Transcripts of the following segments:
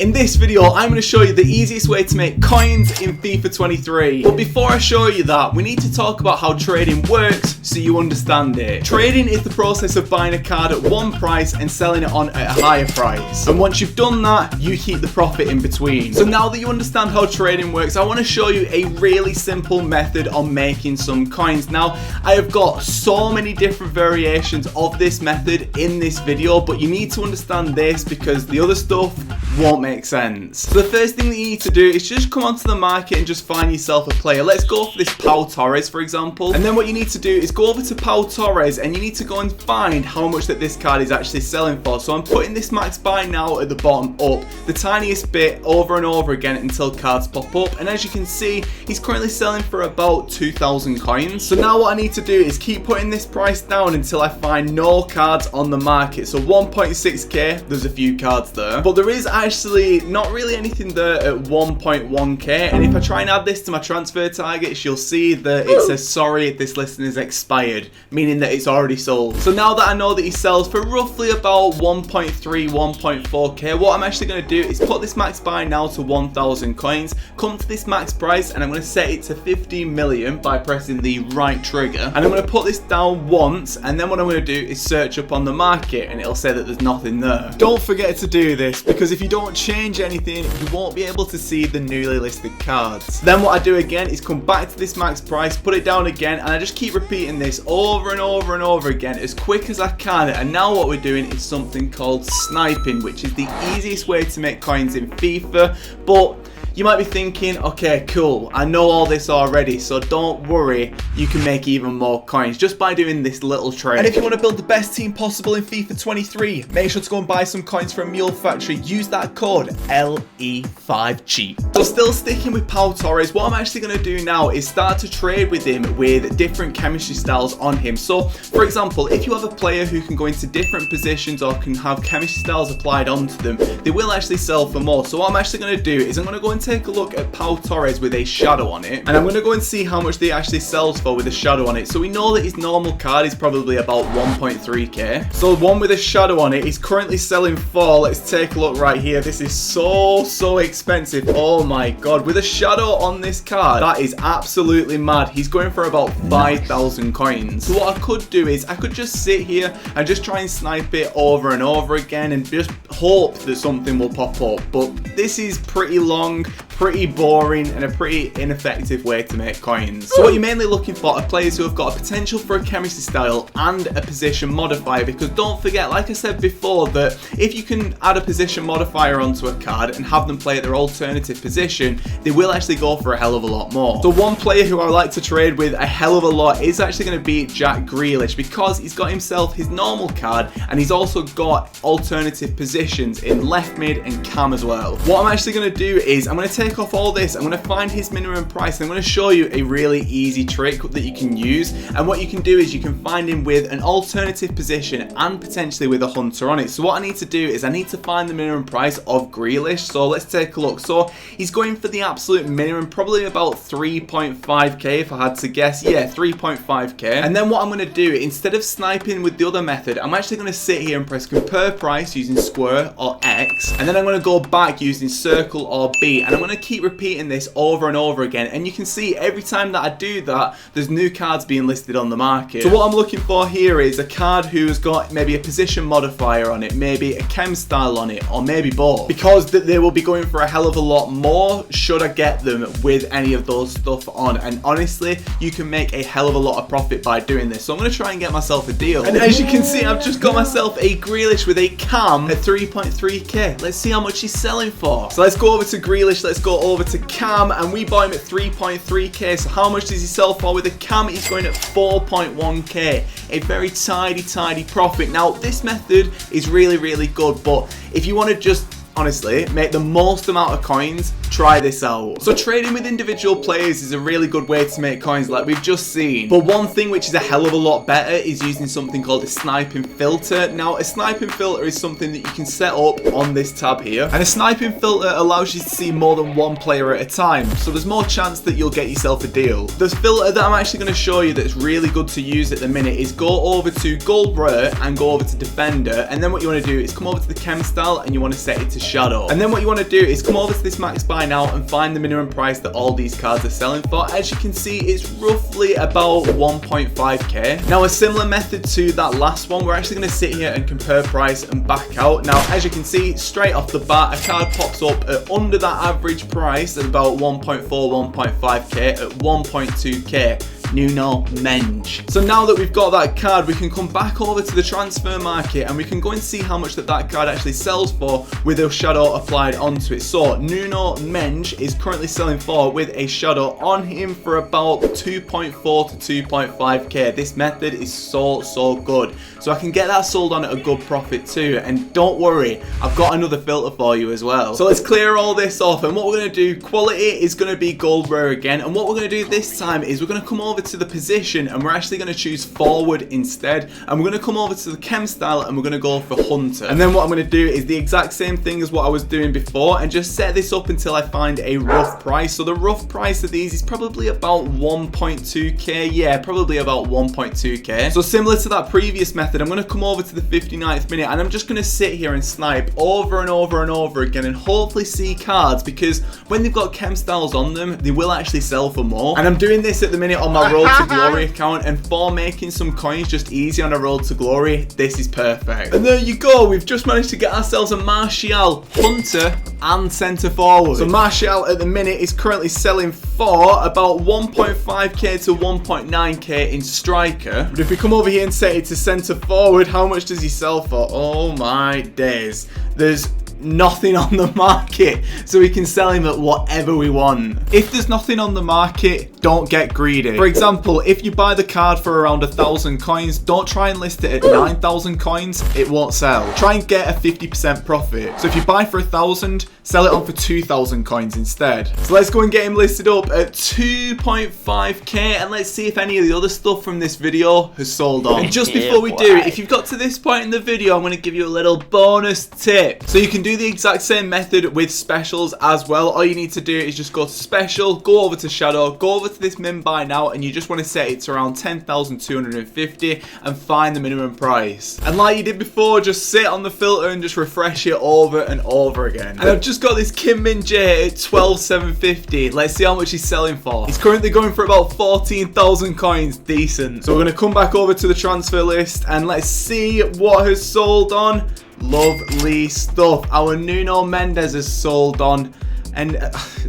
In this video, I'm going to show you the easiest way to make coins in FIFA 23. But before I show you that, we need to talk about how trading works so you understand it. Trading is the process of buying a card at one price and selling it on at a higher price. And once you've done that, you keep the profit in between. So now that you understand how trading works, I want to show you a really simple method on making some coins. Now, I have got so many different variations of this method in this video, but you need to understand this because the other stuff won't make sense. So the first thing that you need to do is just come onto the market and just find yourself a player. Let's go for this Pau Torres, for example. And then what you need to do is go over to Pau Torres and you need to go and find how much that this card is actually selling for. So I'm putting this max buy now at the bottom up, the tiniest bit over and over again until cards pop up. And as you can see, he's currently selling for about 2,000 coins. So now what I need to do is keep putting this price down until I find no cards on the market. So 1.6k, there's a few cards there, but there is actually not really anything there at 1.1k. And if I try and add this to my transfer targets, you'll see that it says sorry, this listing is expired, meaning that it's already sold. So now that I know that he sells for roughly about 1.3, 1.4k, what I'm actually going to do is put this max buy now to 1,000 coins, come to this max price, and I'm going to set it to 15 million by pressing the right trigger. And I'm going to put this down once, and then what I'm going to do is search up on the market and it'll say that there's nothing there. Don't forget to do this, because if you don't change anything, you won't be able to see the newly listed cards. Then what I do again is come back to this max price, put it down again, and I just keep repeating this over and over and over again as quick as I can. And now what we're doing is something called sniping, which is the easiest way to make coins in FIFA. But you might be thinking, okay, cool, I know all this already, so don't worry, you can make even more coins just by doing this little trick. And if you want to build the best team possible in FIFA 23, make sure to go and buy some coins from Mule Factory. Use that code LE5CHEAP. So still sticking with Pau Torres, what I'm actually going to do now is start to trade with him with different chemistry styles on him. So, for example, if you have a player who can go into different positions or can have chemistry styles applied onto them, they will actually sell for more. So what I'm actually going to do is I'm going to go and take a look at Pau Torres with a shadow on it, and I'm going to go and see how much they actually sells for with a shadow on it. So we know that his normal card is probably about 1.3k. So one with a shadow on it is currently selling for, let's take a look right here. This is so expensive. Oh my god, with a shadow on this card, that is absolutely mad. He's going for about 5,000 coins. So what I could do is I could just sit here and just try and snipe it over and over again and just hope that something will pop up. But this is pretty long, pretty boring, and a pretty ineffective way to make coins. So what you're mainly looking for are players who have got a potential for a chemistry style and a position modifier, because don't forget, like I said before, that if you can add a position modifier onto a card and have them play at their alternative position, they will actually go for a hell of a lot more. So one player who I like to trade with a hell of a lot is actually going to be Jack Grealish, because he's got himself his normal card and he's also got alternative positions in left mid and cam as well. What I'm actually going to do is I'm going to take off all this, I'm going to find his minimum price, and I'm going to show you a really easy trick that you can use. And what you can do is you can find him with an alternative position and potentially with a hunter on it. So what I need to do is I need to find the minimum price of Grealish. So let's take a look. So he's going for the absolute minimum, probably about 3.5k if I had to guess. Yeah, 3.5k. And then what I'm going to do, instead of sniping with the other method, I'm actually going to sit here and press compare price using square or X, and then I'm going to go back using circle or B, and I'm going to keep repeating this over and over again. And you can see every time that I do that, there's new cards being listed on the market. So what I'm looking for here is a card who's got maybe a position modifier on it, maybe a chem style on it, or maybe both, because they will be going for a hell of a lot more should I get them with any of those stuff on. And honestly, you can make a hell of a lot of profit by doing this. So I'm going to try and get myself a deal. And as you can see, I've just got myself a Grealish with a cam at 3.3k. Let's see how much he's selling for. So let's go over to Grealish, let's go over to cam, and we buy him at 3.3k. So how much does he sell for with a cam? He's going at 4.1k. A very tidy profit. Now this method is really good, but if you want to just honestly make the most amount of coins, try this out. So trading with individual players is a really good way to make coins like we've just seen. But one thing which is a hell of a lot better is using something called a sniping filter. Now a sniping filter is something that you can set up on this tab here. And a sniping filter allows you to see more than one player at a time. So there's more chance that you'll get yourself a deal. The filter that I'm actually going to show you that's really good to use at the minute is go over to gold rare and go over to defender. And then what you want to do is come over to the chem style and you want to set it to Shadow. And then what you want to do is come over to this max buy now and find the minimum price that all these cards are selling for. As you can see, it's roughly about 1.5k. Now, a similar method to that last one, we're actually going to sit here and compare price and back out. Now, as you can see, straight off the bat, a card pops up at under that average price at about 1.4, 1.5k at 1.2k. Nuno Mendes. So now that we've got that card, we can come back over to the transfer market and we can go and see how much that card actually sells for with a shadow applied onto it. So Nuno Mendes is currently selling for, with a shadow on him, for about 2.4 to 2.5k. This method is so good. So I can get that sold on at a good profit too. And don't worry, I've got another filter for you as well. So let's clear all this off, and what we're going to do, quality is going to be gold rare again, and what we're going to do this time is we're going to come over to the position and we're actually going to choose forward instead, and we're going to come over to the chem style and we're going to go for hunter. And then what I'm going to do is the exact same thing as what I was doing before and just set this up until I find a rough price. So the rough price of these is probably about 1.2k. Yeah, probably about 1.2k. So similar to that previous method, I'm going to come over to the 59th minute and I'm just going to sit here and snipe over and over and over again and hopefully see cards, because when they've got chem styles on them, they will actually sell for more. And I'm doing this at the minute on my Road to Glory account, and for making some coins just easy on a Road to Glory, this is perfect. And there you go, we've just managed to get ourselves a Martial, hunter and centre forward. So Martial at the minute is currently selling for about 1.5k to 1.9k in striker. But if we come over here and set it to centre forward, how much does he sell for? Oh my days. There's nothing on the market, so we can sell him at whatever we want. If there's nothing on the market, don't get greedy. For example, if you buy the card for around 1,000 coins, don't try and list it at 9,000 coins, it won't sell. Try and get a 50% profit. So if you buy for 1,000, sell it on for 2,000 coins instead. So let's go and get him listed up at 2.5k, and let's see if any of the other stuff from this video has sold on. And just before we do, if you've got to this point in the video, I'm going to give you a little bonus tip. So you can do the exact same method with specials as well. All you need to do is just go to special, go over to shadow, go over to this min buy now, and you just want to set it to around 10,250 and find the minimum price. And like you did before, just sit on the filter and just refresh it over and over again. And I've just got this Kim Min Jae at 12,750. Let's see how much he's selling for. He's currently going for about 14,000 coins. Decent. So we're going to come back over to the transfer list and let's see what has sold on. Lovely stuff. Our Nuno Mendes has sold on, and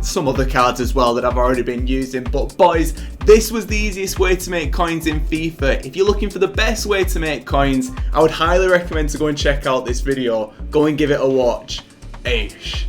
some other cards as well that I've already been using. But boys, this was the easiest way to make coins in FIFA. If you're looking for the best way to make coins, I would highly recommend to go and check out this video. Go and give it a watch. Aish.